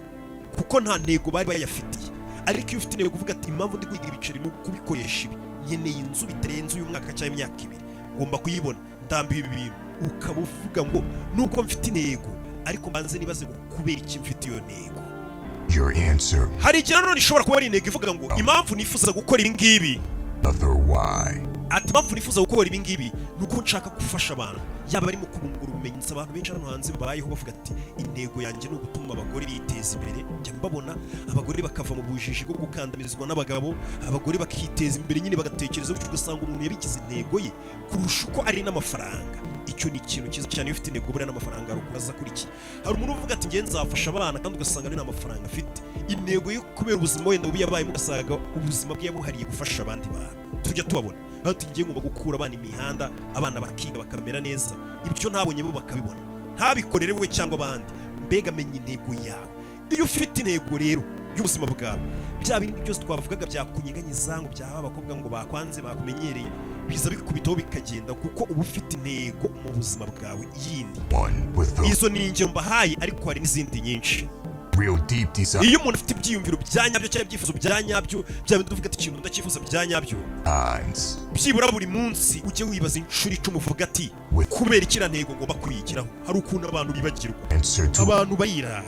Speaker 1: kuko nta ntego bari bayafitiye. Ariko iyo ufite intego uvuga ati impamvu ndi guhiga ibiceri no kubikoresha ibi, nkeneye inzu bitarenze uyu mwaka cyangwa imyaka 2, ngomba kuyibona, ndambiye ibi bintu, ukaba uvuga ngo nuko mfite intego, ariko mbanze nibaze ngo kubera iki mfite iyo ntego.
Speaker 2: Your answer,
Speaker 1: Hari igihe nanone ishobora kuba ari intego ivuga ngo impamvu nifuza gukora ibi ngibi,
Speaker 2: another why.
Speaker 1: ati impamvu nifuza gukora ibi ngibi ni uko nshaka gufasha abantu, yaba barimo kubungura ubumenyi. Nzi abantu benshi hano hanze babayeho bavuga ati intego yanjye ni ugutuma abagore biteza imbere. Njya mbabona abagore bakava mu bujiji bwo gukandamirizwa n'abagabo, abagore bakiteza imbere nyine bagatekereza bityo, ugasanga umuntu yabigize intego ye kurusha uko ari n'amafaranga. Icyo ni ikintu cyiza cyane. Iyo ufite intego buriya n'amafaranga rukuraza kuri iki. Hari umuntu uvuga ati ngiye nzafasha abana, kandi ugasanga nta mafaranga afite. Intego yo kubera ubuzima wenda bubi yabayemo, ugasanga ubuzima bwe yabuhariye gufasha abandi bantu. Tujya tubabona ati ngiye ngomba gukura abana imihanda, abana bakiga bakamera neza. Ibyo ntabonye bo bakabibona, ntabikorere we cyangwa abandi. Mbega menya intego yawe. Iyo ufite intego rero y'ubuzima bwawe, bya bindi byose twavugaga byakunyeganyiza ngo byaba abakobwa ngo bakwanze bakumenyereye, biza bikubitaho bikagenda, kuko uba ufite intego mu buzima bwawe yindi.
Speaker 2: One with the
Speaker 1: Izo ni ingero mbahaye, ariko hari n'izindi nyinshi.
Speaker 2: real deep desire.
Speaker 1: Iyo umuntu afite ibyiyumviro bya nyabyo cyangwa ibyifuzo bya nyabyo, bya bindi uvuga ati ikintu ndacyifuza bya nyabyo,
Speaker 2: Times
Speaker 1: byibura buri munsi ujye wibaza inshuro 10 uvuga ati kubera iki ntego ngomba kuyigiraho. Hari ukuntu abantu bibagirwa,
Speaker 2: answer to
Speaker 1: abantu bayirara.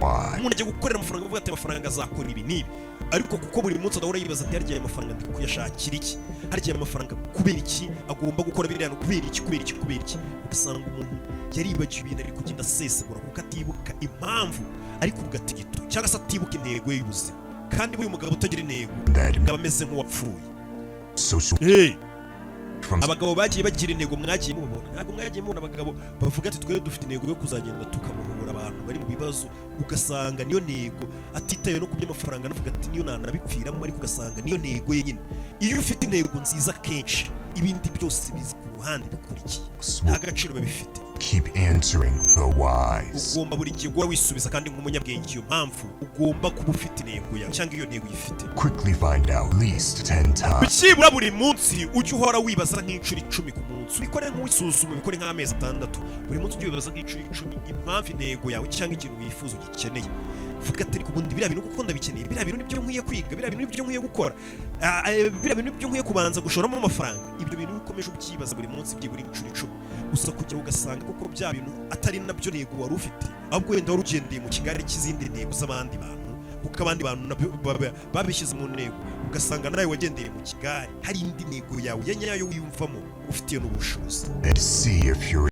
Speaker 2: why.
Speaker 1: Umuntu ajya gukorera amafaranga avuga ati amafaranga azakora ibi n'ibi, ariko kuko buri munsi adahora yibaza ati harya amafaranga ndi kuyashakira iki, harya amafaranga kubera iki agomba gukora biriya, kubera iki, ugasanga umuntu yaribagiwe ibintu ari kugenda asesagura kuko atibuka impamvu ari ku gatigito, cyangwa se atibuka intego ye y'ubuzima. Kandi buri mugabo utagira intego aba ameze nk'uwapfuye.
Speaker 2: social from
Speaker 1: Abagabo bagiye bagira intego mwagiye mubona, ntabwo mwagiye mubona abagabo bavuga ati twebwe dufite intego yo kuzagenda tukabohora abantu bari mu bibazo, ugasanga niyo ntego, atitaye no ku by'amafaranga, anavuga ati niyo nanabipfiramo, ariko ugasanga niyo ntego ye nyine. Iyo ufite intego nziza kenshi, ibindi byose biza ku ruhande bikurikiye, nta gaciro babifite.
Speaker 2: keep answering the whys.
Speaker 1: Ugomba buri gihe guhora wisubiza, kandi nk'umunyabwenge iyo mpamvu ugomba kuba ufite intego yawe cyangwa iyo ntego uyifite.
Speaker 2: Quickly find out at least 10 times.
Speaker 1: Byibura buri munsi ujye uhora wibaza nk'inshuro 10 ku munsi, ubikore nk'uwisuzuma, ubikore nk'amezi 6, buri munsi ujye wibaza nk'inshuro 10 impamvu intego yawe cyangwa ikintu wifuza ugikeneye. Vuga ati ariko ubundi biriya bintu kuko ndabikeneye, biriya bintu nibyo nkwiye kwiga, biriya bintu nibyo nkwiye gukora, biriya bintu nibyo nkwiye kubanza gushoramo amafaranga. Ibyo bintu ukomeje ubyibaza buri munsi byibura inshuro 10, gusa kugira ugasanga kuko bya bintu atari nabyo ntego wari ufite, ahubwo wenda wari ugendeye mu kigare cy'izindi ntego z'abandi bantu, kuko abandi bantu nabyo babishyize mu ntego, ugasanga nawe wagendeye mu kigare hari indi ntego yawe ya nyayo wiyumvamo ufitiye n'ubushobozi.
Speaker 2: And see if you're